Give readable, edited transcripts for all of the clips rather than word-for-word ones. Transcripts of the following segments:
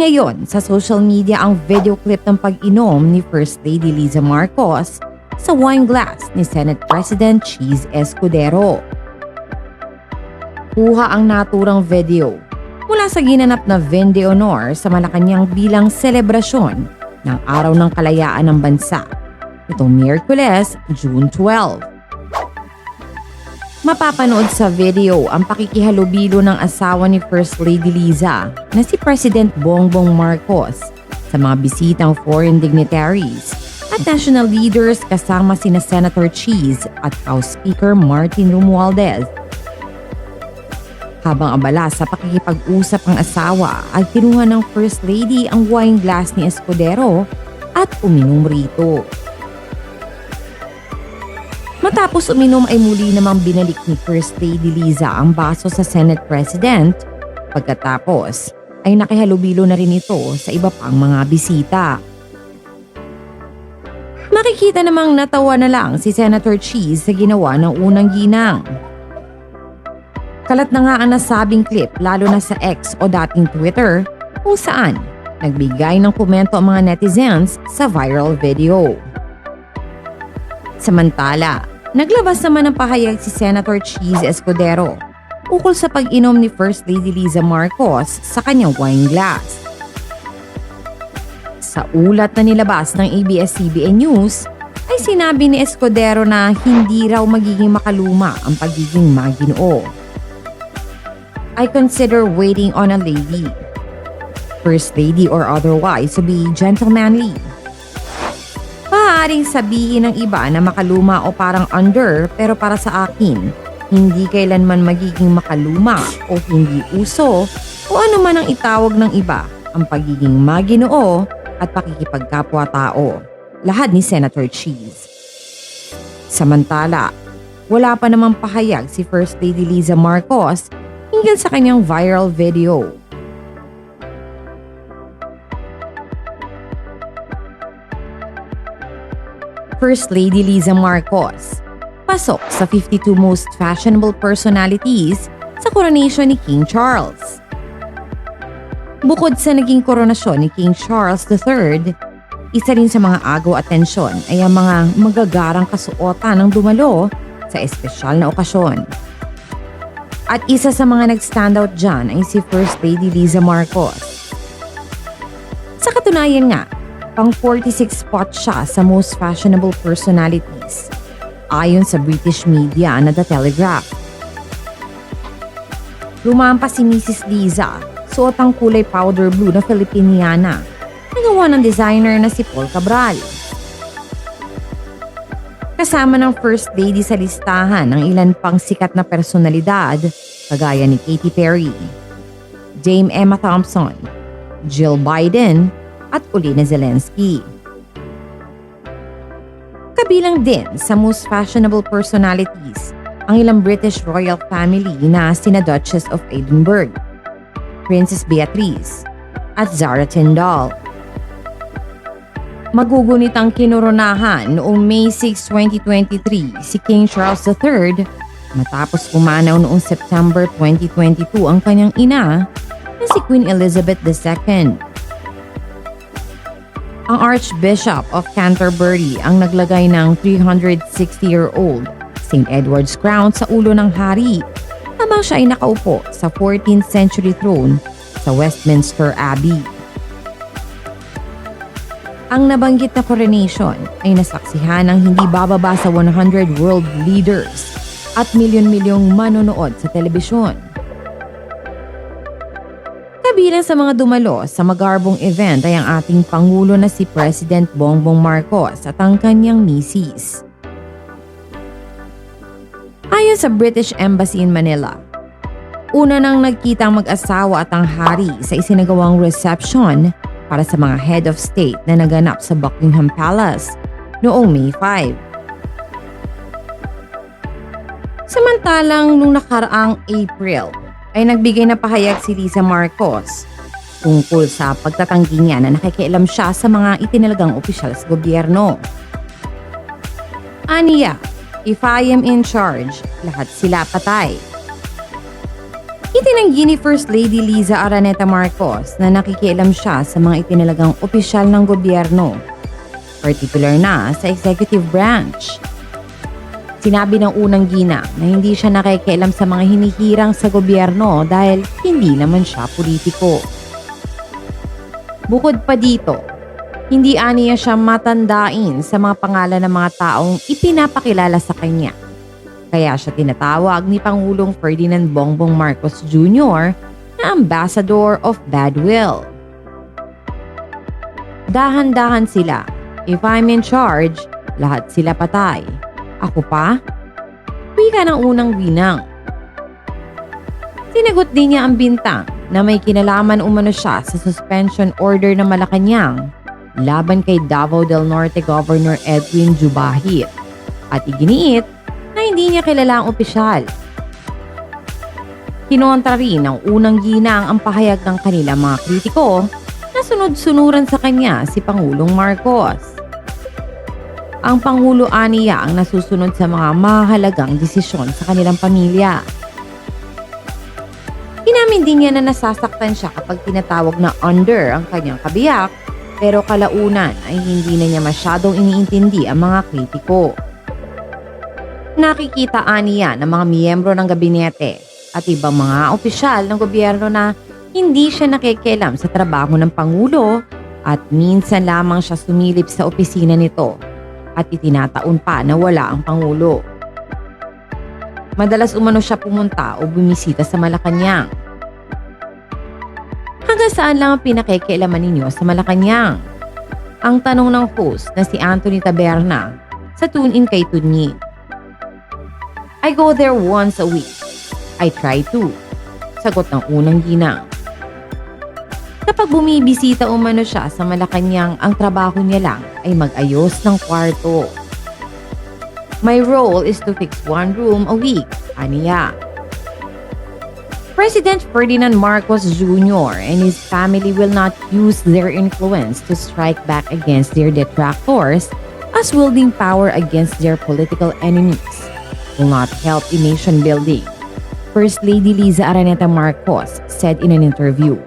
ngayon sa social media ang video clip ng pag-inom ni First Lady Liza Marcos sa wine glass ni Senate President Cheese Escudero. Kuha ang naturang video mula sa ginanap na Vin de Honor sa Malacanang bilang selebrasyon ng Araw ng Kalayaan ng Bansa nitong Miyerkules, June 12. Mapapanood sa video ang pakikihalubilo ng asawa ni First Lady Liza na si President Bongbong Marcos sa mga bisitang foreign dignitaries at national leaders kasama sina Senator Cheese at House Speaker Martin Romualdez. Habang abala sa pakikipag-usap ang asawa ay kinuha ng First Lady ang wine glass ni Escudero at uminom rito. Matapos uminom ay muli namang binalik ni First Lady Liza ang baso sa Senate President. Pagkatapos ay nakihalubilo na rin ito sa iba pang mga bisita. Makikita namang natawa na lang si Senator Cheese sa ginawa ng unang ginang. Kalat na nga ang nasabing clip lalo na sa X o dating Twitter kung saan nagbigay ng komento ang mga netizens sa viral video. Samantala, naglabas naman ng pahayag si Senator Cheese Escudero ukol sa pag-inom ni First Lady Liza Marcos sa kanyang wine glass. Sa ulat na nilabas ng ABS-CBN News, ay sinabi ni Escudero na hindi raw magiging makaluma ang pagiging maginoo. I consider waiting on a lady, First Lady or otherwise, to be gentlemanly. Maaaring sabihin ng iba na makaluma o parang under, pero para sa akin, hindi kailanman magiging makaluma o hindi uso o ano man ang itawag ng iba ang pagiging maginoo at pakikipagkapwa-tao. Lahat ni Senator Cheese. Samantala, wala pa namang pahayag si First Lady Liza Marcos hinggil sa kanyang viral video. First Lady Liza Marcos, pasok sa 52 most fashionable personalities sa koronasyon ni King Charles. Bukod sa naging koronasyon ni King Charles III, isa rin sa mga agaw atensyon ay ang mga magagarang kasuotan ng dumalo sa espesyal na okasyon. At isa sa mga nag-standout dyan ay si First Lady Liza Marcos. Sa katunayan nga, pang 46 spot siya sa most fashionable personalities, ayon sa British media na The Telegraph. Lumampas si Mrs. Liza, suot ang kulay powder blue na Filipiniana, nagawa ng designer na si Paul Cabral. Kasama ng First Lady sa listahan ng ilan pang sikat na personalidad kagaya ni Katy Perry, Dame Emma Thompson, Jill Biden, at Olena Zelensky. Kabilang din sa most fashionable personalities ang ilang British royal family na sina Duchess of Edinburgh, Princess Beatrice, at Zara Tindall. Magugunit ang kinoronahan noong May 6, 2023 si King Charles III matapos pumanaw noong September 2022 ang kanyang ina na si Queen Elizabeth II. Ang Archbishop of Canterbury ang naglagay ng 360-year-old St. Edward's crown sa ulo ng hari habang siya ay nakaupo sa 14th century throne sa Westminster Abbey. Ang nabanggit na coronation ay nasaksihan ng hindi bababa sa 100 world leaders at milyon-milyong manonood sa telebisyon. Kabilang sa mga dumalo sa magarbong event ay ang ating Pangulo na si President Bongbong Marcos at ang kanyang misis. Ayon sa British Embassy in Manila, una nang nagkitang mag-asawa at ang hari sa isinagawang reception para sa mga head of state na naganap sa Buckingham Palace noong May 5. Samantalang nung nakaraang April, ay nagbigay na pahayag si Liza Marcos tungkol sa pagtatanggi niya na nakikialam siya sa mga itinalagang opisyal sa gobyerno. Aniya, if I am in charge, lahat sila patay. Itinanggi ni First Lady Liza Araneta Marcos na nakikialam siya sa mga itinalagang opisyal ng gobyerno, particular na sa executive branch. Sinabi ng unang ginang na hindi siya nakikialam sa mga hinihirang sa gobyerno dahil hindi naman siya politiko. Bukod pa dito, hindi aniya siya matandain sa mga pangalan ng mga taong ipinapakilala sa kanya. Kaya siya tinatawag ni Pangulong Ferdinand Bongbong Marcos Jr. na Ambassador of Badwill. Dahan-dahan sila. If I'm in charge, lahat sila patay. Ako pa? Wika ng unang ginang. Sinagot din niya ang bintang na may kinalaman umano siya sa suspension order ng Malacanang laban kay Davao del Norte Governor Edwin Jubahit at iginiit na hindi niya kilala ang opisyal. Kinontra rin ng unang ginang ang pahayag ng kanilang mga kritiko na sunod-sunuran sa kanya si Pangulong Marcos. Ang Pangulo aniya ang nasusunod sa mga mahalagang desisyon sa kanilang pamilya. Inamin din niya na nasasaktan siya kapag tinatawag na under ang kanyang kabiyak, pero kalaunan ay hindi na niya masyadong iniintindi ang mga kritiko. Nakikita aniya ng mga miyembro ng gabinete at ibang mga opisyal ng gobyerno na hindi siya nakikialam sa trabaho ng Pangulo at minsan lamang siya sumilip sa opisina nito at itinataon pa na wala ang Pangulo. Madalas umano siya pumunta o bumisita sa Malacanang. Hanggang saan lang ang pinakikialaman ninyo sa Malacanang? Ang tanong ng host na si Anthony Taberna sa tune-in kay Tunyi. I go there once a week. I try to. Sagot ng unang ginang. Kapag bumibisita umano siya sa Malacanang, ang trabaho niya lang ay mag-ayos ng kwarto. My role is to fix one room a week, aniya. President Ferdinand Marcos Jr. and his family will not use their influence to strike back against their detractors as wielding power against their political enemies will not help in nation building, First Lady Liza Araneta Marcos said in an interview.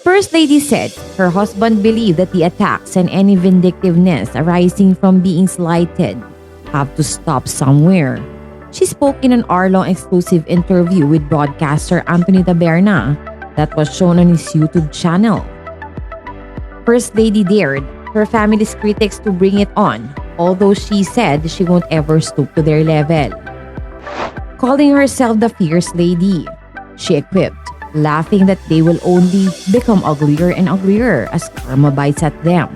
First Lady said her husband believed that the attacks and any vindictiveness arising from being slighted have to stop somewhere. She spoke in an hour-long exclusive interview with broadcaster Anthony Taberna that was shown on his YouTube channel. First Lady dared her family's critics to bring it on, although she said she won't ever stoop to their level. Calling herself the Fierce Lady, she equipped, laughing that they will only become uglier and uglier as karma bites at them.